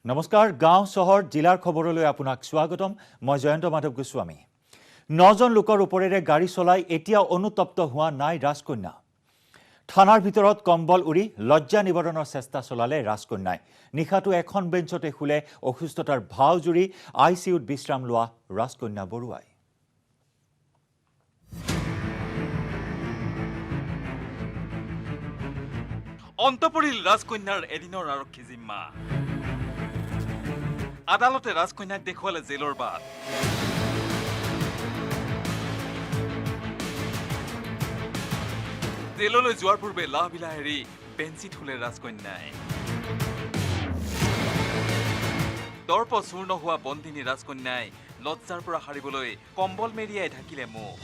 নমস্কাৰ গাঁও চহৰ জিলাৰ খবৰলৈ আপোনাক স্বাগতম মই জয়ন্ত মাধৱ গোস্বামী 9 জন লোকৰ ওপৰেৰে গাড়ী চলাই এতিয়া অনুতপ্ত হোৱা নাই ৰাজকন্যা থানাৰ ভিতৰত কম্বল উৰি লজ্জা নিবাৰণৰ চেষ্টা চলালে ৰাজকন্যাই নিখাটো এখন বেঞ্চতে খুলে অসুস্থতাৰ ভাও জুৰি আইসিইউত বিশ্ৰাম লোৱা ৰাজকন্যা বৰুৱাই অন্তপৰিল ৰাজকন্যাৰ এদিনৰ আৰক্ষী জিম্মা আদালতে ৰাজকন্যাক দেখুৱালে জেলৰ বাট জেললৈ যোৱাৰ পূৰ্বে লাহবিলা এৰি বেঞ্চিত শুলে ৰাজকন্যাই দৰ্প চূৰ্ণ হোৱা বন্দিনী ৰাজকন্যাই লজ্জাৰ পৰা সাৰিবলৈ কম্বল মেৰিয়াই ঢাকিলে মুখ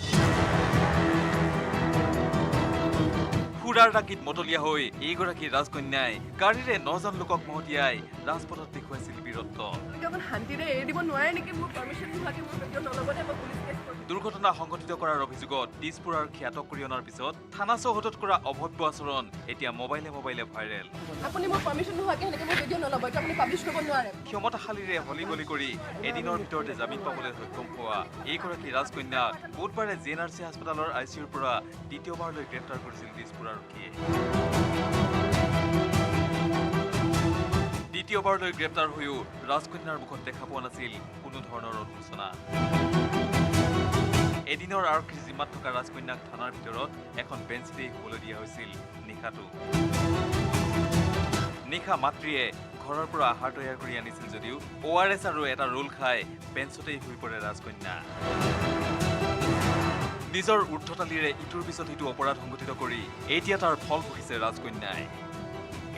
খুৰাৰ ডাকিত মতলীয়া হৈ এইগৰাকী ৰাজকন্যাই গাড়ীৰে 9 জন লোকক মহতিয়াই ৰাজপথত দেখুৱাইছিল বীৰত্ব দুৰ্ঘটনা সংঘটিত কৰাৰ অভিযোগত দিছপুৰ আৰক্ষী আটক কৰি অনাৰ পিছত থানা চৌহদত কৰা অভব্য আচৰণ এতিয়া মোবাইলে ভাইৰেল ক্ষমতাশালীৰে হলিগলি কৰি এদিনৰ ভিতৰতে জামিন পাবলৈ সক্ষম হোৱা এইগৰাকী ৰাজকন্যা বুধবাৰে জেএনআৰচি হাস্পতালৰ আইচিইউৰ পৰা দ্বিতীয়বাৰলৈ গ্ৰেপ্তাৰ কৰিছিল দিছপুৰ আৰক্ষীয়ে দ্বিতীয়বাৰলৈ গ্ৰেপ্তাৰ হৈও ৰাজকন্যাৰ মুখত দেখা পোৱা নাছিল কোনো ধৰণৰ অনুশোচনা এদিনৰ আৰক্ষীৰ জিম্মাত থকা ৰাজকন্যাক থানাৰ ভিতৰত এখন বেঞ্চতেই শুবলৈ দিয়া হৈছিল নিশাটো নিশা মাতৃয়ে ঘৰৰ পৰা আহাৰ তৈয়াৰ কৰি আনিছিল যদিও ORS আৰু এটা ৰোল খাই বেঞ্চতেই শুই পৰে ৰাজকন্যা নিজৰ ঊৰ্ধ্বতালিৰে ইটোৰ পিছত ইটো অপৰাধ সংঘটিত কৰি এতিয়া তাৰ ফল ভুগিছে ৰাজকন্যাই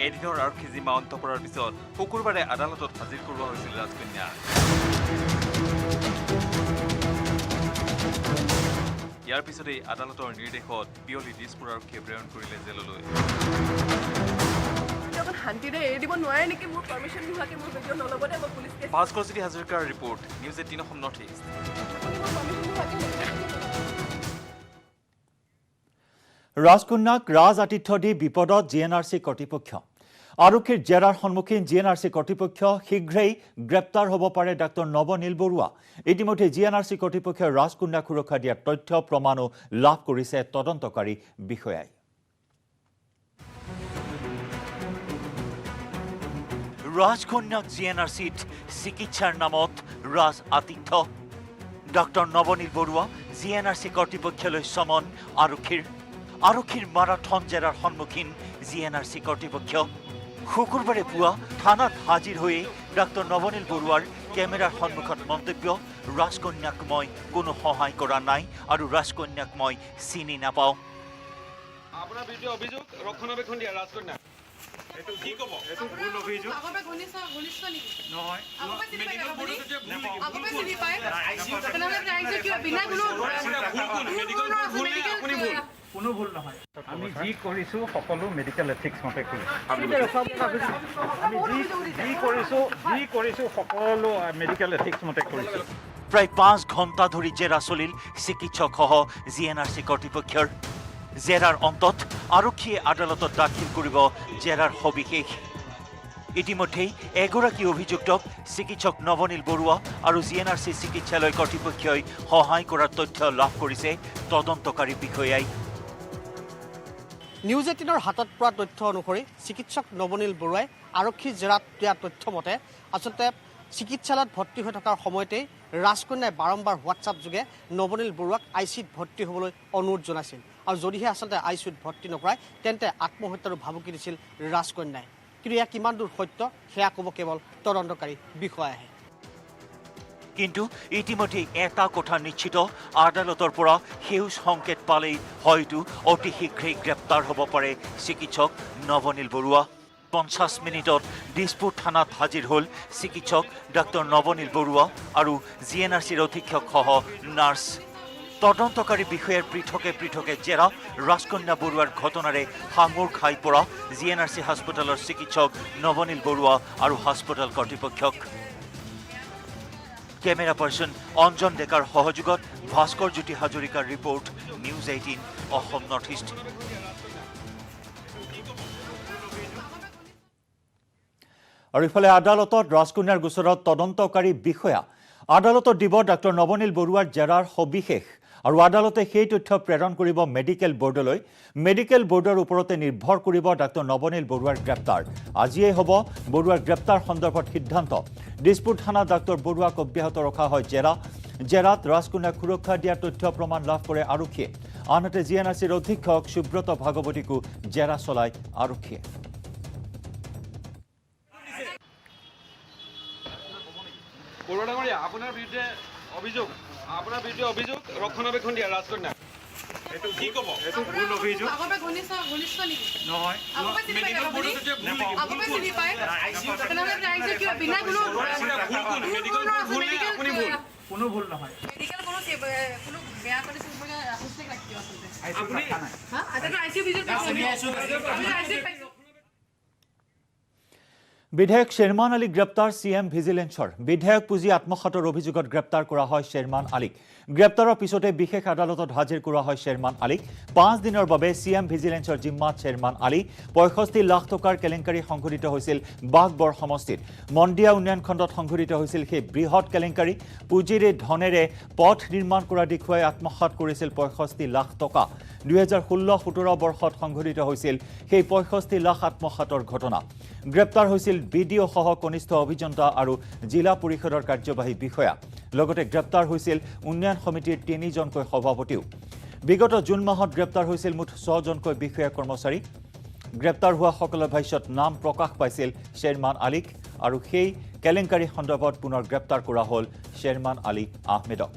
এদিনৰ আৰক্ষী জিম্মা অন্ত পৰাৰ পিছত শুকুৰবাৰে আদালতত হাজিৰ কৰোৱা হৈছিল ৰাজকন্যাক ইয়াৰ পিছতেই আদালতৰ নিৰ্দেশত বিয়লি দিছপুৰ আৰক্ষীয়ে প্ৰেৰণ কৰিলে জেললৈ ভাস্কৰজ্যোতি হাজৰিকাৰ report news 18 Assam north east ৰাজকন্যাক ৰাজ আতিথ্য দি বিপদত জিএনআৰচি কৰ্তৃপক্ষ আৰক্ষীৰ জেৰাৰ সন্মুখীন জিএনআৰচি কৰ্তৃপক্ষ শীঘ্ৰেই গ্ৰেপ্তাৰ হ'ব পাৰে ডাক্তৰ নৱনীল বৰুৱা ইতিমধ্যে জিএনআৰচি কৰ্তৃপক্ষই ৰাজকন্যাক সুৰক্ষা দিয়া তথ্য প্ৰমাণো লাভ কৰিছে তদন্তকাৰী বিষয়াই ৰাজকন্যাক জিএনআৰচিত চিকিৎসাৰ নামত ৰাজ আতিথ্য ডাক্তৰ নৱনীল বৰুৱা জিএনআৰচি কৰ্তৃপক্ষলৈ সমন আৰক্ষীৰ মাৰাথন জেৰাৰ সন্মুখীন জিএনআৰচি কৰ্তৃপক্ষ শুকুৰবাৰে পুৱা থানাত হাজিৰ হৈ ডাক্তৰ নৱনীল বৰুৱাৰ কেমেৰাৰ সন্মুখত মন্তব্য ৰাজকন্যাক মই কোনো সহায় কৰা নাই আৰু ৰাজকন্যাক মই চিনি নাপাওঁ আপোনাৰ বিৰুদ্ধে অভিযোগ ৰক্ষণাবেক্ষণ দিয়া ৰাজকন্যা এটো কি কব এটো ভুল অভিযোগ আগতে ঘনিষ্ঠ নেকি নহয় মেডিকেল বোৰ্ডত যে আগতে চিনি পায় আপোনালোকে ৰাইজে কি বিনা কোনো মেডিকেল ভুল আপুনি ভুল কোনো ভুল নহয় আমি যি কৰিছো সকলো মেডিকেল এথিক্স মতে কৰিছো আমি যি কৰিছো সকলো মেডিকেল এথিক্স মতে কৰিছো প্ৰায় 5 ঘণ্টা ধৰি জেৰা চলিল চিকিৎসকসহ জিএনআৰচি কৰ্তৃপক্ষৰ জেৰাৰ অন্তত আৰক্ষীয়ে আদালতত দাখিল কৰিব জেৰাৰ সবিশেষ ইতিমধ্যেই এগৰাকী অভিযুক্তক চিকিৎসক নৱনীল বৰুৱা আৰু জিএনআৰচি চিকিৎসালয় কৰ্তৃপক্ষই সহায় কৰাৰ তথ্য লাভ কৰিছে তদন্তকাৰী বিষয়াই নিউজ 18ৰ হাতত পৰা তথ্য অনুসৰি চিকিৎসক নৱনীল বৰুৱাই আৰক্ষীৰ জেৰাত দিয়া তথ্য মতে আচলতে চিকিৎসালয়ত ভৰ্তি হৈ থকাৰ সময়তেই ৰাজকন্যাই বাৰম্বাৰ হোৱাটছআপ যোগে নৱনীল বৰুৱাক আইচিইউত ভৰ্তি হ'বলৈ অনুৰোধ জনাইছিল আৰু যদিহে আচলতে আইচিইউত ভৰ্তি নকৰায় তেন্তে আত্মহত্যাৰো ভাবুকি দিছিল ৰাজকন্যাই কিন্তু এয়া কিমান দূৰ সত্য সেয়া ক'ব কেৱল তদন্তকাৰী বিষয়াহে কিন্তু ইতিমধ্যে এটা কথা নিশ্চিত আদালতৰ পৰা সেউজ সংকেত পালেই হয়তো অতি শীঘ্ৰেই গ্ৰেপ্তাৰ হ'ব পাৰে চিকিৎসক নৱনীল বৰুৱা 50 মিনিটত দিছপুৰ থানাত হাজিৰ হ'ল চিকিৎসক ডাক্তৰ নৱনীল বৰুৱা আৰু জিএনআৰচিৰ অধীক্ষকসহ নাৰ্ছ তদন্তকাৰী বিষয়াৰ পৃথকে জেৰা ৰাজকন্যা বৰুৱাৰ ঘটনাৰে সাঙুৰ খাই পৰা জিএনআৰচি হাস্পতালৰ চিকিৎসক নৱনীল বৰুৱা আৰু হাস্পতাল কৰ্তৃপক্ষক কেমেৰা পাৰ্চন অঞ্জন ডেকাৰ সহযোগত ভাস্কৰজ্যোতি হাজৰিকাৰ report news 18 Assam north east আৰু ইফালে আদালতত ৰাজকন্যাৰ গোচৰত তদন্তকাৰী বিষয়া আদালতত দিব ডাক্তৰ নৱনীল বৰুৱাৰ জেৰাৰ সবিশেষ আৰু আদালতে সেই তথ্য প্ৰেৰণ কৰিব মেডিকেল বোৰ্ডলৈ মেডিকেল বোৰ্ডৰ ওপৰতে নিৰ্ভৰ কৰিব ডাক্তৰ নৱনীল বৰুৱাৰ গ্ৰেপ্তাৰ আজিয়ে হ'ব বৰুৱাৰ গ্ৰেপ্তাৰ সন্দৰ্ভত সিদ্ধান্ত দিছপুৰ থানা ডাক্তৰ বৰুৱাক অব্যাহত ৰখা হয় জেৰাত ৰাজকন্যাক সুৰক্ষা দিয়া তথ্য প্ৰমাণ লাভ কৰে আৰক্ষীয়ে আনহাতে জিএনআৰচিৰ অধীক্ষক সুব্ৰত ভাগৱতীকো জেৰা চলায় আৰক্ষীয়ে বৰুৱা ডাঙৰীয়া আপোনাৰ বিৰুদ্ধে অভিযোগ ৰক্ষণাবেক্ষণ দিয়া ৰাজকন্যা এইটো কি ক'ব এইটো ভুল অভিযোগ আগতে ঘনিষ্ঠ নেকি নহয় আগতে চিনি পায় আগতে চিনি পায় তেনেহ'লে ৰাইজে কিয় বিনা কোনো ভুল নহয় মেডিকেল কোনো বেয়া কৰিছে ৰাখিছে কিয় আচলতে আপুনি হা আটাইটো আইচিইউ ভিজিট পাইছে বিধায়ক শ্বেৰমান আলী গ্ৰেপ্তাৰ চিএম ভিজিলেন্সৰ বিধায়ক পুঁজি আত্মসাতৰ অভিযোগত গ্ৰেপ্তাৰ কৰা হয় শ্বেৰমান আলীক গ্ৰেপ্তাৰৰ পিছতে বিশেষ আদালতত হাজিৰ কৰা হয় শ্বেৰমান আলীক 5 দিনৰ বাবে চিএম ভিজিলেন্সৰ জিম্মাত শ্বেৰমান আলী 65 লাখ টকাৰ কেলেংকাৰী সংঘটিত হৈছিল বাগবৰ সমষ্টিত মন্দিয়া উন্নয়ন খণ্ডত সংঘটিত হৈছিল সেই বৃহৎ কেলেংকাৰী পুঁজিৰে ধনেৰে পথ নিৰ্মাণ কৰা দেখুৱাই আত্মসাত কৰিছিল 65 লাখ টকা 2016-17 বৰ্ষত সংঘটিত হৈছিল সেই 65 লাখ আত্মসাতৰ ঘটনা গ্ৰেপ্তাৰ হৈছিল বিডিও সহ কনিষ্ঠ অভিযন্তা আৰু জিলা পৰিষদৰ কাৰ্যবাহী বিষয়া লগতে গ্ৰেপ্তাৰ হৈছিল উন্নয়ন সমিতিৰ 3 জনকৈ সভাপতিও বিগত জুন মাহত গ্ৰেপ্তাৰ হৈছিল মুঠ 6 জনকৈ বিষয়া কৰ্মচাৰী গ্ৰেপ্তাৰ হোৱা সকলৰ ভাষ্যত নাম প্ৰকাশ পাইছিল শ্বেৰমান আলীক আৰু সেই কেলেংকাৰী সন্দৰ্ভত পুনৰ গ্ৰেপ্তাৰ কৰা হ'ল শ্বেৰমান আলী আহমেদক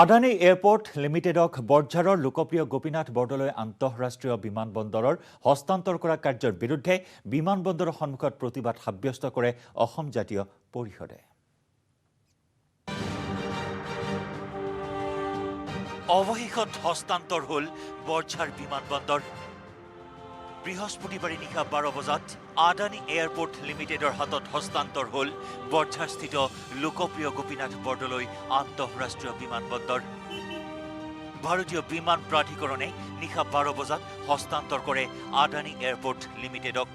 আদানী এয়াৰপোৰ্ট লিমিটেডক বৰঝাৰৰ লোকপ্ৰিয় গোপীনাথ বৰদলৈ আন্তঃৰাষ্ট্ৰীয় বিমানবন্দৰৰ হস্তান্তৰ কৰা কাৰ্যৰ বিৰুদ্ধে বিমানবন্দৰৰ সন্মুখত প্ৰতিবাদ সাব্যস্ত কৰে অসম জাতীয় পৰিষদে অৱশেষত হস্তান্তৰ হ'ল বৰঝাৰ বিমানবন্দৰ বৃহস্পতিবাৰে নিশা 12 বজাত আদানী এয়াৰপোৰ্ট লিমিটেডৰ হাতত হস্তান্তৰ হ'ল বৰঝাৰস্থিত লোকপ্ৰিয় গোপীনাথ বৰদলৈ আন্তঃৰাষ্ট্ৰীয় বিমানবন্দৰ ভাৰতীয় বিমান প্ৰাধিকৰণে নিশা 12 বজাত হস্তান্তৰ কৰে আদানী এয়াৰপোৰ্ট লিমিটেডক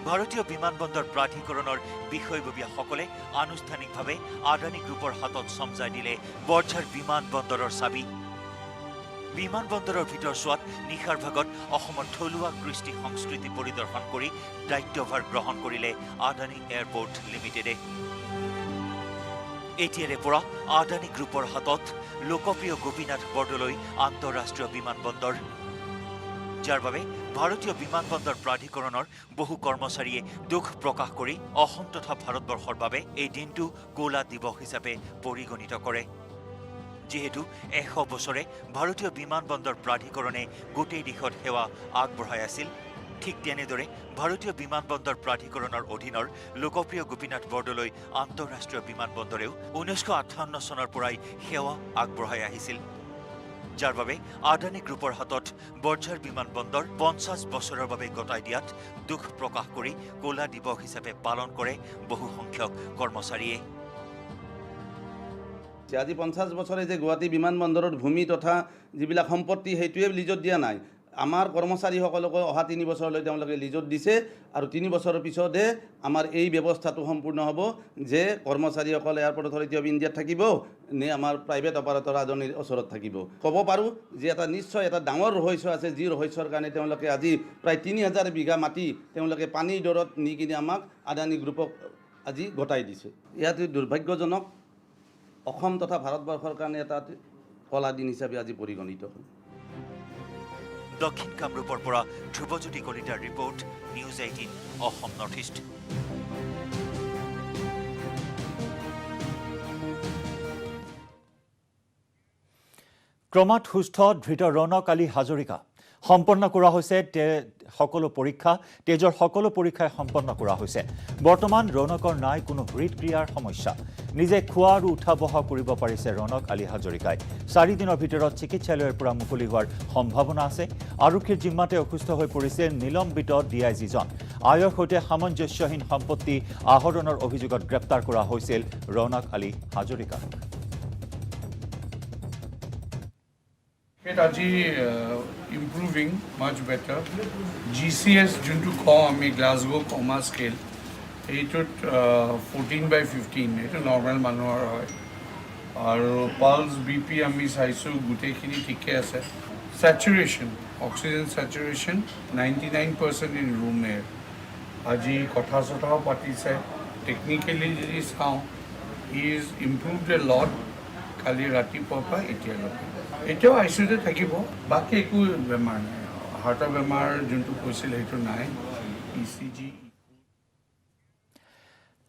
ভাৰতীয় বিমানবন্দৰ প্ৰাধিকৰণৰ বিষয়ববীয়াসকলে আনুষ্ঠানিকভাৱে আদানী গ্ৰুপৰ হাতত চমজাই দিলে বৰঝাৰ বিমানবন্দৰৰ চাবি বিমানবন্দৰৰ ভিতৰচোৱাত নিশাৰ ভাগত অসমৰ থলুৱা কৃষ্টি সংস্কৃতি পৰিদৰ্শন কৰি দায়িত্বভাৰ গ্ৰহণ কৰিলে আদানী এয়াৰপোৰ্ট লিমিটেডে এতিয়াৰে পৰা আদানী গ্ৰুপৰ হাতত লোকপ্ৰিয় গোপীনাথ বৰদলৈ আন্তঃৰাষ্ট্ৰীয় বিমানবন্দৰ যাৰ বাবে ভাৰতীয় বিমানবন্দৰ প্ৰাধিকৰণৰ বহু কৰ্মচাৰীয়ে দুখ প্ৰকাশ কৰি অসম তথা ভাৰতবৰ্ষৰ বাবে এই দিনটো ক'লা দিৱস হিচাপে পৰিগণিত কৰে যেহেতু 100 বছৰে ভাৰতীয় বিমানবন্দৰ প্ৰাধিকৰণে গোটেই দিশত সেৱা আগবঢ়াই আছিল ঠিক তেনেদৰে ভাৰতীয় বিমানবন্দৰ প্ৰাধিকৰণৰ অধীনৰ লোকপ্ৰিয় গোপীনাথ বৰদলৈ আন্তঃৰাষ্ট্ৰীয় বিমানবন্দৰেও 1958 চনৰ পৰাই সেৱা আগবঢ়াই আহিছিল যাৰ বাবে আদানী গ্ৰুপৰ হাতত বৰঝাৰ বিমানবন্দৰ 50 বছৰৰ বাবে গতাই দিয়াত দুখ প্ৰকাশ কৰি ক'লা দিৱস হিচাপে পালন কৰে বহু সংখ্যক কৰ্মচাৰীয়ে আজি 50 বছৰে যে গুৱাহাটী বিমানবন্দৰৰ ভূমি তথা যিবিলাক সম্পত্তি সেইটোৱে লিজত দিয়া নাই আমাৰ কৰ্মচাৰীসকলকো অহা 3 বছৰলৈ তেওঁলোকে লিজত দিছে আৰু 3 বছৰৰ পিছতে আমাৰ এই ব্যৱস্থাটো সম্পূৰ্ণ হ'ব যে কৰ্মচাৰীসকল এয়াৰপৰ্ট অথৰিটি অফ ইণ্ডিয়াত থাকিব নে আমাৰ প্ৰাইভেট অপাৰেটৰ আদানীৰ ওচৰত থাকিব ক'ব পাৰোঁ যে এটা নিশ্চয় এটা ডাঙৰ ৰহস্য আছে যি ৰহস্যৰ কাৰণে তেওঁলোকে আজি প্ৰায় 3000 বিঘা মাটি তেওঁলোকে পানীৰ দৰত নি কিনে আমাক আদানী গ্ৰুপক আজি গতাই দিছে ইয়াত দুৰ্ভাগ্যজনক অসম তথা ভাৰতবৰ্ষৰ কাৰণে এটা কলা দিন হিচাপে আজি পৰিগণিত হ'ল দক্ষিণ কামৰূপৰ পৰা ধ্ৰুৱজ্যোতি কলিতাৰ report news 18 Assam north east ক্ৰমাৎ সুস্থ ধৃত ৰণক আলী হাজৰিকা সম্পন্ন কৰা হৈছে সকলো পৰীক্ষা তেজৰ সকলো পৰীক্ষাই সম্পন্ন কৰা হৈছে বৰ্তমান ৰণকৰ নাই কোনো হৃদক্ৰিয়াৰ সমস্যা নিজে খোৱা আৰু উঠা বহা কৰিব পাৰিছে ৰণক আলী হাজৰিকাই 4 দিনৰ ভিতৰত চিকিৎসালয়ৰ পৰা মুকলি হোৱাৰ সম্ভাৱনা আছে আৰক্ষীৰ জিম্মাতে অসুস্থ হৈ পৰিছে নিলম্বিত ডিআইজিজন আয়ৰ সৈতে সামঞ্জস্যহীন সম্পত্তি আহৰণৰ অভিযোগত গ্ৰেপ্তাৰ কৰা হৈছিল ৰণক আলী হাজৰিকাক আজি ইম্প্ৰুভিং মাছ বেটাৰ GCS যোনটো কওঁ আমি গ্লাছগো কমা স্কেল এইটোত 14/15 এইটো নৰ্মেল মানুহৰ হয় আৰু পালছ BP আমি চাইছোঁ গোটেইখিনি ঠিকে আছে saturation oxygen saturation 99% in room air আজি কথা চথাও পাতিছে টেকনিকেলি যদি চাওঁ ইজ ইম্প্ৰুভড এ লট কালি ৰাতিপুৱাৰ পৰা এতিয়ালৈকে এতিয়াও ICUতে থাকিব বাকী একো বেমাৰ নাই হাৰ্টৰ বেমাৰ যোনটো কৈছিল সেইটো নাই ECG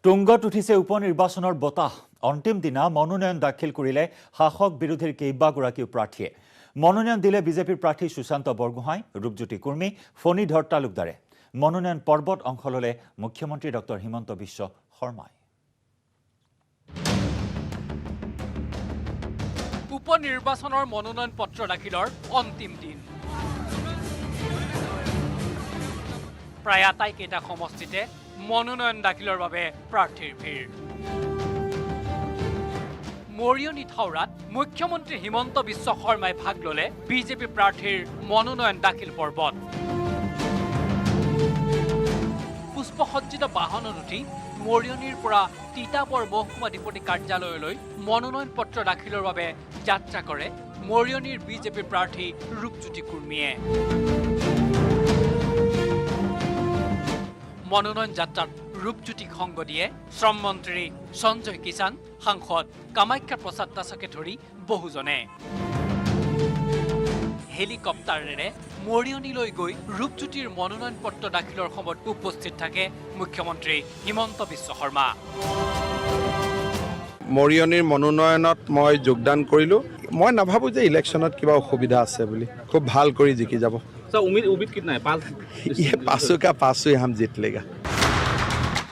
তুংগত উঠিছে উপনিৰ্বাচনৰ বতাহ অন্তিম দিনা মনোনয়ন দাখিল কৰিলে শাসক বিৰোধীৰ কেইবাগৰাকীও প্ৰাৰ্থীয়ে মনোনয়ন দিলে বিজেপিৰ প্ৰাৰ্থী সুশান্ত বৰগোহাঁই ৰূপজ্যোতি কুৰ্মী ফণীধৰ তালুকদাৰে মনোনয়ন পৰ্বত অংশ ল'লে মুখ্যমন্ত্ৰী ডক্টৰ হিমন্ত বিশ্ব শৰ্মাই উপনিৰ্বাচনৰ মনোনয়ন পত্ৰ দাখিলৰ অন্তিম দিন প্ৰায় আটাইকেইটা সমষ্টিতে মনোনয়ন দাখিলৰ বাবে প্ৰাৰ্থীৰ ভিৰ মৰিয়নি থাওৰাত মুখ্যমন্ত্ৰী হিমন্ত বিশ্ব শৰ্মাই ভাগ ল'লে বিজেপি প্ৰাৰ্থীৰ মনোনয়ন দাখিল পৰ্বত পুষ্পসজ্জিত বাহনত উঠি মৰিয়নিৰ পৰা তিতাবৰ মহকুমাধিপতি কাৰ্যালয়লৈ মনোনয়ন পত্ৰ দাখিলৰ বাবে যাত্ৰা কৰে মৰিয়নিৰ বিজেপি প্ৰাৰ্থী ৰূপজ্যোতি কুৰ্মীয়ে মনোনয়ন যাত্ৰাত ৰূপজ্যোতিক সংগ দিয়ে শ্ৰম মন্ত্ৰী সঞ্জয় কিষাণ সাংসদ কামাখ্যা প্ৰসাদ দাসকে ধৰি বহুজনে হেলিকপ্টাৰেৰে মৰিয়নিলৈ গৈ ৰূপজ্যোতিৰ মনোনয়ন পত্ৰ দাখিলৰ সময়ত উপস্থিত থাকে মুখ্যমন্ত্ৰী হিমন্ত বিশ্ব শৰ্মা মৰিয়নিৰ মনোনয়নত মই যোগদান কৰিলোঁ মই নাভাবোঁ যে ইলেকশ্যনত কিবা অসুবিধা আছে বুলি খুব ভাল কৰি জিকি যাব পাঁচোঁ হাম জিত লেগা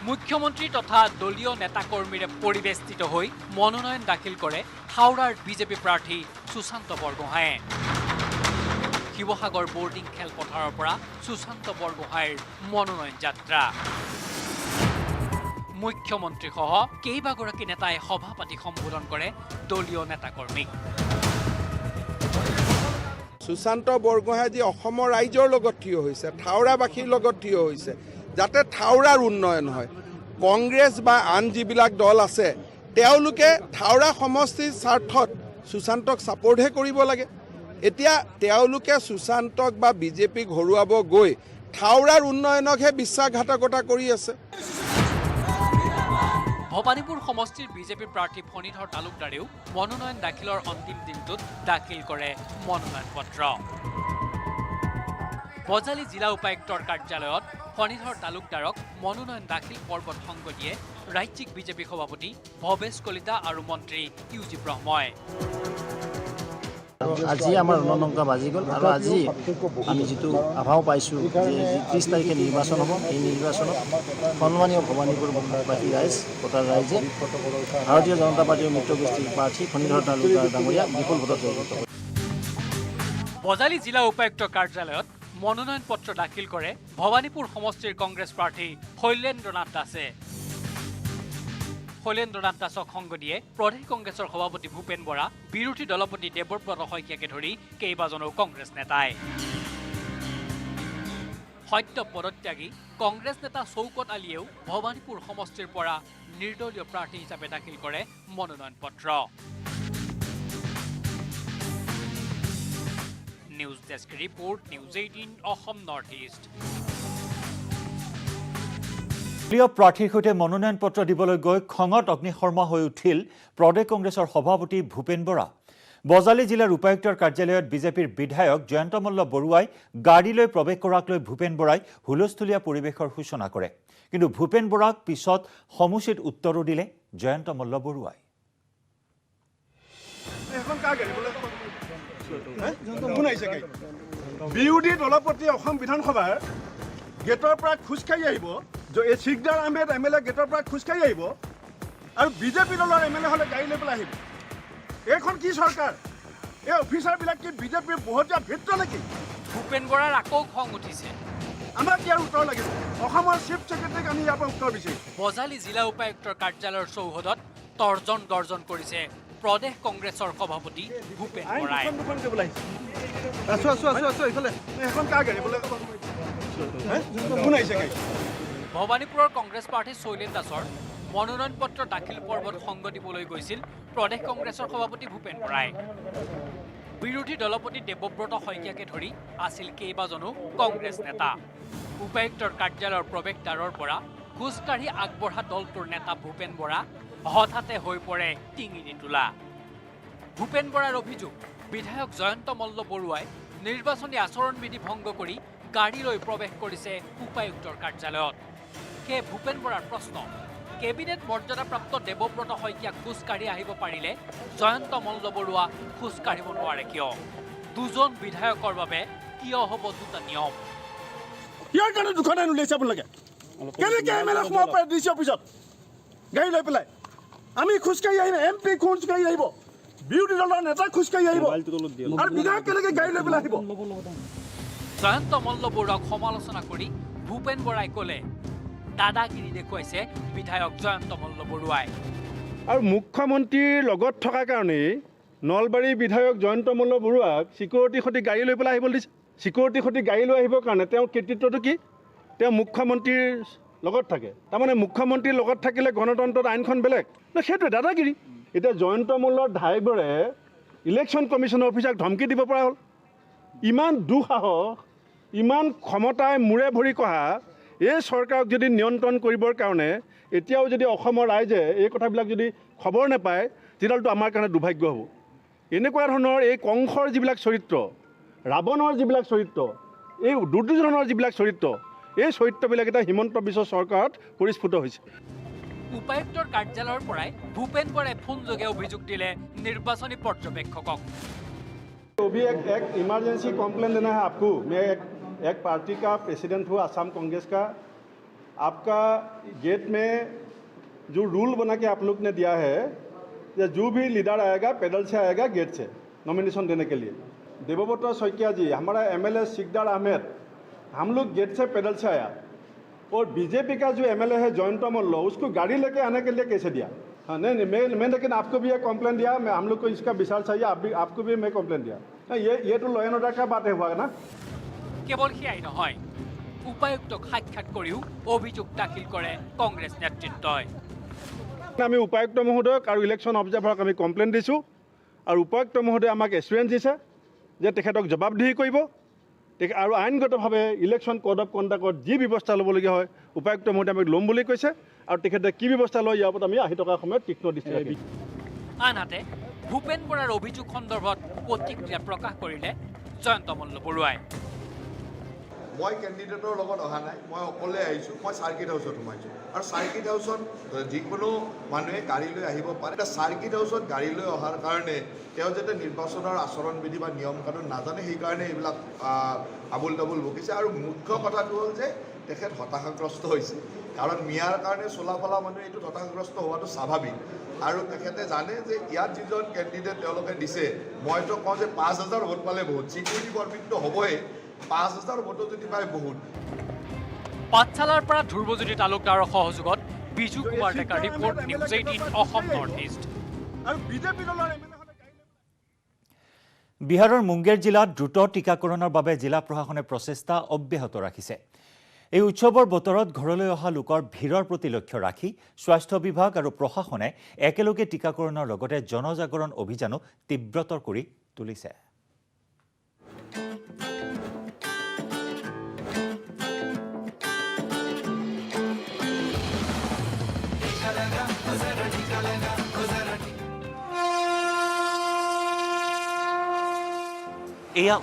মুখ্যমন্ত্ৰী তথা দলীয় নেতাকৰ্মীৰে পৰিবেষ্টিত হৈ মনোনয়ন দাখিল কৰে হাওৰাৰ বিজেপি প্ৰাৰ্থী সুশান্ত বৰগোহাঁয়ে শিৱসাগৰ বৰ্ডিং খেলপথাৰৰ পৰা সুশান্ত বৰগোহাঁইৰ মনোনয়ন যাত্ৰা মুখ্যমন্ত্ৰীসহ কেইবাগৰাকী নেতাই সভা পাতি সম্বোধন কৰে দলীয় নেতাকৰ্মীক সুশান্ত বৰগোহাঁই আজি অসমৰ ৰাইজৰ লগত থিয় হৈছে থাওৰাবাসীৰ লগত থিয় হৈছে যাতে থাওৰাৰ উন্নয়ন হয় কংগ্ৰেছ বা আন যিবিলাক দল আছে তেওঁলোকে থাওৰা সমষ্টিৰ স্বাৰ্থত সুশান্তক ছাপৰ্টহে কৰিব লাগে এতিয়া তেওঁলোকে সুশান্তক বা বিজেপিক হৰুৱাব গৈ থাওৰাৰ উন্নয়নকহে বিশ্বাসঘাতকতা কৰি আছে ভবানীপুৰ সমষ্টিৰ বিজেপি প্ৰাৰ্থী ফণীধৰ তালুকদাৰেও মনোনয়ন দাখিলৰ অন্তিম দিনটোত দাখিল কৰে মনোনয়ন পত্ৰ বজালী জিলা উপায়ুক্তৰ কাৰ্যালয়ত ফণীধৰ তালুকদাৰক মনোনয়ন দাখিল পৰ্বত সংগ দিয়ে ৰাজ্যিক বিজেপি সভাপতি ভৱেশ কলিতা আৰু মন্ত্ৰী ইউজি ব্ৰহ্মই আজি আমাৰ ৯ অংক বাজি গ'ল আৰু আজি আমি যিটো আভাও পাইছোঁ যে ৩০ তাৰিখে নিৰ্বাচন হ'ব এই নিৰ্বাচনত সন্মানীয় ভৱানীপুৰ মুখ্যবাসী ৰাইজ ভোটাৰ ৰাইজে ভাৰতীয় জনতা পাৰ্টীৰ মিত্ৰগোষ্ঠীৰ প্ৰাৰ্থী ফণীধৰ তালুকদাৰ ডাঙৰীয়া বিপুল ভোটত জয়যুক্ত কৰে বজালী জিলা উপায়ুক্তৰ কাৰ্যালয়ত মনোনয়ন পত্ৰ দাখিল কৰে ভৱানীপুৰ সমষ্টিৰ কংগ্ৰেছ প্ৰাৰ্থী শৈলেন্দ্ৰনাথ দাসে শৈলেন্দ্ৰনাথ দাসক সংগ দিয়ে প্ৰদেশ কংগ্ৰেছৰ সভাপতি ভূপেন বৰা বিৰোধী দলপতি দেৱব্ৰত শইকীয়াকে ধৰি কেইবাজনো কংগ্ৰেছ নেতাই সত্য পদত্যাগী কংগ্ৰেছ নেতা চৌকত আলীয়েও ভৱানীপুৰ সমষ্টিৰ পৰা নিৰ্দলীয় প্ৰাৰ্থী হিচাপে দাখিল কৰে মনোনয়ন পত্ৰ news desk report news 18 Assam north east দলীয় প্ৰাৰ্থীৰ সৈতে মনোনয়ন পত্ৰ দিবলৈ গৈ খঙত অগ্নিশৰ্মা হৈ উঠিল প্ৰদেশ কংগ্ৰেছৰ সভাপতি ভূপেন বৰা বজালী জিলাৰ উপায়ুক্তৰ কাৰ্যালয়ত বিজেপিৰ বিধায়ক জয়ন্ত মল্ল বৰুৱাই গাড়ী লৈ প্ৰৱেশ কৰাক লৈ ভূপেন বৰাই হুলস্থুলীয়া পৰিৱেশৰ সূচনা কৰে কিন্তু ভূপেন বৰাক পিছত সমুচিত উত্তৰো দিলে জয়ন্ত মল্ল বৰুৱাই বিৰোধী দলপতি অসম বিধানসভাৰ গেটৰ পৰা খোজকাঢ়ি আহিব এই শিকদাৰ আহমেদ MLA গেটৰ পৰা খোজকাঢ়ি আহিব আৰু বিজেপি দলৰ MLA হ'লে গাড়ী লৈ পেলাই আহিব এইখন কি চৰকাৰ এই অফিচাৰবিলাক কি বিজেপিৰ বহতীয়া ভিত্ৰ নেকি ভূপেন বৰাৰ আকৌ খং উঠিছে আমাক ইয়াৰ উত্তৰ লাগিব অসমৰ চিফ ছেক্ৰেটাৰীক আমি ইয়াৰ পৰা উত্তৰ বিচাৰিম বজালী জিলা উপায়ুক্তৰ কাৰ্যালয়ৰ চৌহদত তৰ্জন গৰ্জন কৰিছে প্ৰদেশ কংগ্ৰেছৰ সভাপতি ভূপেন বৰাই। ভৱানীপুৰৰ কংগ্ৰেছ প্ৰাৰ্থী শৈলেন দাসৰ মনোনয়ন পত্ৰ দাখিল পৰ্বত সংগ দিবলৈ গৈছিল প্ৰদেশ কংগ্ৰেছৰ সভাপতি ভূপেন বৰাই। বিৰোধী দলপতি দেৱব্ৰত শইকীয়াকে ধৰি আছিল কেইবাজনো কংগ্ৰেছ নেতা। উপায়ুক্তৰ কাৰ্যালয়ৰ প্ৰৱেশদ্বাৰৰ পৰা খোজকাঢ়ি আগবঢ়া দলটোৰ নেতা ভূপেন বৰা হঠাতে হৈ পৰে টিঙিৰি তোলা। ভূপেন বৰাৰ অভিযোগ, বিধায়ক জয়ন্ত মল্ল বৰুৱাই নিৰ্বাচনী আচৰণবিধি ভংগ কৰি গাড়ী লৈ প্ৰৱেশ কৰিছে উপায়ুক্তৰ কাৰ্যালয়ত। সেয়ে ভূপেন বৰাৰ প্ৰশ্ন, কেবিনেট মৰ্যাদাপ্ৰাপ্ত দেৱব্ৰত শইকীয়া খোজকাঢ়ি আহিব পাৰিলে জয়ন্ত মল্ল বৰুৱা খোজকাঢ়িব নোৱাৰে কিয়? দুজন বিধায়কৰ বাবে কিয় হ'ব দুটা নিয়ম? ইয়াৰ কাৰণে দুখন আইন উলিয়াইছে আপোনালোকে। কেনেকৈ MLA সোমাব পাৰে DC অফিচত গাড়ী লৈ পেলাই? আমি খোজকাঢ়ি আহিম, MP খোজকাঢ়ি আহিব, বিৰোধী দলৰ নেতা খোজকাঢ়ি আহিব, আৰু বিধায়ক কেনেকৈ গাড়ী লৈ পেলাই আহিব? জয়ন্ত মল্ল বৰুৱাক সমালোচনা কৰি ভূপেন বৰাই ক'লে, দাদাগিৰি দেখুৱাইছে বিধায়ক জয়ন্ত মল্ল বৰুৱাই। আৰু মুখ্যমন্ত্ৰীৰ লগত থকাৰ কাৰণেই নলবাৰীৰ বিধায়ক জয়ন্ত মল্ল বৰুৱাক চিকিউৰিটিৰ সৈতে গাড়ী লৈ পেলাই আহিবলৈ দিছে। চিকিউৰিটিৰ সৈতে গাড়ী লৈ আহিবৰ কাৰণে তেওঁৰ কৃতিত্বটো কি? তেওঁ মুখ্যমন্ত্ৰীৰ লগত থাকে। তাৰমানে মুখ্যমন্ত্ৰীৰ লগত থাকিলে গণতন্ত্ৰত আইনখন বেলেগ ন, সেইটোৱে দাদাগিৰি। এতিয়া জয়ন্ত মল্লৰ ড্ৰাইভাৰে ইলেকশ্যন কমিশ্যনৰ অফিচাৰক ধমকি দিব পৰা হ'ল। ইমান দুঃসাহস, ইমান ক্ষমতাই মূৰে ভৰি কহা এই চৰকাৰক যদি নিয়ন্ত্ৰণ কৰিবৰ কাৰণে এতিয়াও যদি অসমৰ ৰাইজে এই কথাবিলাক যদি খবৰ নাপায়, তেতিয়াহ'লেতো আমাৰ কাৰণে দুৰ্ভাগ্য হ'ব। এনেকুৱা ধৰণৰ এই কংসৰ যিবিলাক চৰিত্ৰ, ৰাৱণৰ যিবিলাক চৰিত্ৰ, এই দুৰ্যোধনৰ যিবিলাক চৰিত্ৰ, এই চৰিত্ৰবিলাক এটা হিমন্ত বিশ্ব চৰকাৰত পৰিস্ফুট হৈছে। উপায়ুক্তৰ কাৰ্যালয়ৰ পৰাই ভূপেন বৰাই ফোনযোগে অভিযোগ দিলে নিৰ্বাচনী পৰ্যবেক্ষকক। अभी एक इमरजेंसी कंप्लेन देना है आपको। मैं एक पार्टी का प्रेसिडेंट हूँ असम कांग्रेस का। आपका गेट में जो रूल बना के आप लोग ने दिया है, जो भी लीडर आएगा पैदल से आएगा गेट से नॉमिनेशन देने के लिए। देवव्रत शइकिया जी, हमारा MLA सिकदार अहमद, हम लोग गेट से पैदल से आया, और बीजेपी का जो MLA है जयंत मल्ल, उसको गाड़ी लेके आने के लिए कैसे दिया? हाँ नहीं मैं लेकिन आपको भी एक कंप्लेन दिया, मैं हम लोग को इसका विचार चाहिए, आपको भी मैं कंप्लेन दिया। ये तो लॉ एंड ऑर्डर का बात है हुआ ना। কেৱল সেয়াই নহয়, উপায়ুক্তক সাক্ষাৎ কৰিও অভিযোগ দাখিল কৰে কংগ্ৰেছ নেতৃত্বই। আমি উপায়ুক্ত মহোদয়ক আৰু ইলেকশ্যন অবজাৰ্ভাৰক আমি কমপ্লেইন দিছোঁ, আৰু উপায়ুক্ত মহোদয়ে আমাক এছুৰেঞ্চ দিছে যে তেখেতক জবাবদিহি কৰিব, আৰু আইনগতভাৱে ইলেকশ্যন কোড অফ কণ্ডাক্টত যি ব্যৱস্থা ল'বলগীয়া হয় উপায়ুক্ত মহোদয়ে আমাক ল'ম বুলি কৈছে, আৰু তেখেতে কি ব্যৱস্থা লয় ইয়াৰ ওপৰত আমি আহি থকাৰ সময়ত তীক্ষ্ণ দৃষ্টি ৰাখিম। আনহাতে ভূপেন বৰাৰ অভিযোগ সন্দৰ্ভত প্ৰতিক্ৰিয়া প্ৰকাশ কৰিলে জয়ন্ত মল্ল বৰুৱাই। মই কেণ্ডিডেটৰ লগত অহা নাই, মই অকলে আহিছোঁ। মই চাৰ্কিট হাউচত সোমাইছোঁ, আৰু চাৰ্কিট হাউচত যিকোনো মানুহে গাড়ী লৈ আহিব পাৰে। এতিয়া চাৰ্কিট হাউচত গাড়ী লৈ অহাৰ কাৰণে তেওঁ যাতে নিৰ্বাচনৰ আচৰণবিধি বা নিয়ম কানুন নাজানে, সেইকাৰণে এইবিলাক আবুল তাবুল বকিছে। আৰু মুখ্য কথাটো হ'ল যে তেখেত হতাশাগ্ৰস্ত হৈছে, কাৰণ মিয়াৰ কাৰণে চলাফলা মানুহে এইটো হতাশাগ্ৰস্ত হোৱাটো স্বাভাৱিক। আৰু তেখেতে জানে যে ইয়াত যিজন কেণ্ডিডেট তেওঁলোকে দিছে, মইতো কওঁ যে 5,000 ভোট পালে বহুত, চিকিউৰিটি কৰ্মীটো হ'বই, 5,000 ভোটো যদি পায় বহুত। পাঠশালাৰ পৰা ধ্ৰুৱজ্যোতি তালুকদাৰৰ সহযোগত বিজু কুমাৰ ডেকাৰ report, news 18 Assam north east. আৰু বিজেপি দলৰ MLA বিহাৰৰ মুংগেৰ জিলাত দ্ৰুত টীকাকৰণৰ বাবে জিলা প্ৰশাসনে প্ৰচেষ্টা অব্যাহত ৰাখিছে। এই উৎসৱৰ বতৰত ঘৰলৈ অহা লোকৰ ভিৰৰ প্ৰতি লক্ষ্য ৰাখি স্বাস্থ্য বিভাগ আৰু প্ৰশাসনে একেলগে টীকাকৰণৰ লগতে জনজাগৰণ অভিযানো তীব্ৰতৰ কৰি তুলিছে। এয়া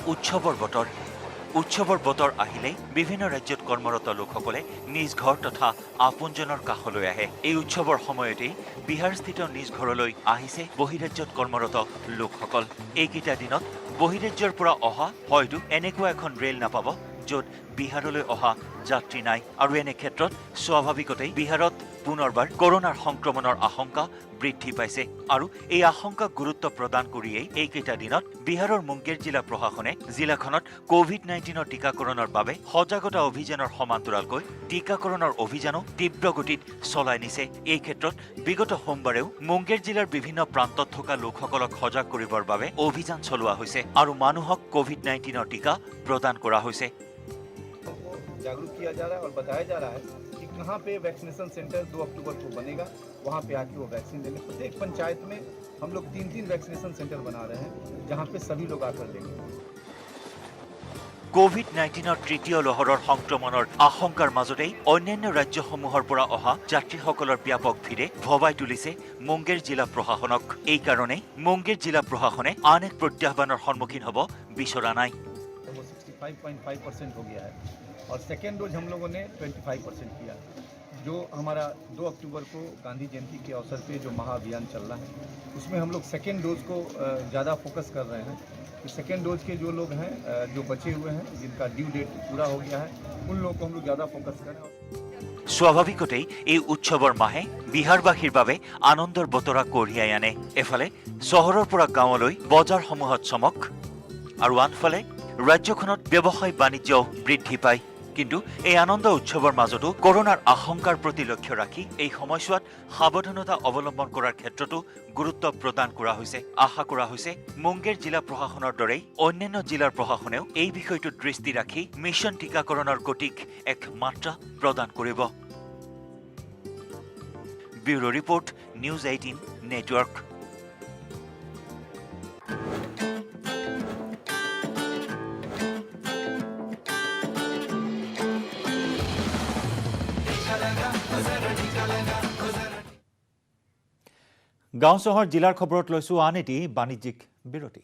উৎসৱৰ বতৰ আহিলেই বিভিন্ন ৰাজ্যত কৰ্মৰত লোকসকলে নিজ ঘৰ তথা আপোনজনৰ কাষলৈ আহে। এই উৎসৱৰ সময়তেই বিহাৰস্থিত নিজ ঘৰলৈ আহিছে বহিৰাজ্যত কৰ্মৰত লোকসকল। এইকেইটা দিনত বহিৰাজ্যৰ পৰা অহা হয়তো এনেকুৱা এখন ৰেল নাপাব য'ত বিহাৰলৈ অহা যাত্ৰী নাই, আৰু এনে ক্ষেত্ৰত স্বাভাৱিকতেই বিহাৰত পুনৰবাৰ কৰোনাৰ সংক্ৰমণৰ আশংকা বৃদ্ধি পাইছে আৰু এই আশংকাক গুৰুত্ব প্ৰদান কৰিয়েই এইকেইটা দিনত বিহাৰৰ মুংগেৰ জিলা প্ৰশাসনে জিলাখনত কোভিড-19 টীকাকৰণৰ বাবে সজাগতা অভিযানৰ সমান্তৰালকৈ টীকাকৰণৰ অভিযানো তীব্ৰ গতিত চলাই নিছে। এই ক্ষেত্ৰত বিগত সোমবাৰেও মুংগেৰ জিলাৰ বিভিন্ন প্ৰান্তত থকা লোকসকলক সজাগ কৰিবৰ বাবে অভিযান চলোৱা হৈছে আৰু মানুহক কোভিড-19 টীকা প্ৰদান কৰা হৈছে। जागरूक किया जा रहा है और बताया जा रहा है कि कहाँ पे वैक्सीनेशन सेंटर 2 अक्टूबर को बनेगा, वहाँ पे आके वो वैक्सीन लेंगे। प्रत्येक पंचायत में हम लोग 3-3 वैक्सीनेशन सेंटर बना रहे हैं, जहाँ पे सभी लोग आकर लेंगे। কোভিড-19 তৃতীয় লহৰৰ সংক্ৰমণৰ আশংকাৰ মাজতেই অন্যান্য ৰাজ্যসমূহৰ পৰা অহা যাত্ৰীসকলৰ ব্যাপক ভিৰে ভবাই তুলিছে মুংগেৰ জিলা প্ৰশাসনক। এই কাৰণেই মুংগেৰ জিলা প্ৰশাসনে আন এক প্ৰত্যাহ্বানৰ সন্মুখীন হ'ব বিচৰা নাই। 65.5% हो गया है और सेकेंड डोज हम लोगों ने 25% किया, जो हमारा 2 अक्टूबर को गांधी जयंती के अवसर पे जो महाअभियान चल रहा है, उसमें हम लोग सेकेंड डोज को ज़्यादा फोकस कर रहे हैं। तो सेकेंड डोज के जो लोग हैं, जो बचे हुए हैं, जिनका ड्यू डेट पूरा हो गया है, उन लोगों को हम लोग ज़्यादा फोकस करें। স্বাভাৱিকতেই এই উৎসৱৰ মাহে বিহাৰবাসীৰ বাবে আনন্দৰ বতৰা কঢ়িয়াই আনে। এফালে চহৰৰ পৰা গাঁৱলৈ বজাৰসমূহত চমক আৰু আনফালে ৰাজ্যখনত ব্যৱসায় বাণিজ্য বৃদ্ধি পায়। কিন্তু এই আনন্দ উৎসৱৰ মাজতো কৰোনাৰ আশংকাৰ প্ৰতি লক্ষ্য ৰাখি এই সময়ছোৱাত সাৱধানতা অৱলম্বন কৰাৰ ক্ষেত্ৰতো গুৰুত্ব প্ৰদান কৰা হৈছে। আশা কৰা হৈছে মুংগেৰ জিলা প্ৰশাসনৰ দৰেই অন্যান্য জিলাৰ প্ৰশাসনেও এই বিষয়টোত দৃষ্টি ৰাখি মিছন টীকাকৰণৰ গতিক এক মাত্ৰা প্ৰদান কৰিব। Bureau report, news 18 network. গাঁও চহৰ জিলাৰ খবৰত লৈছো আন এটি বাণিজ্যিক বিৰতি।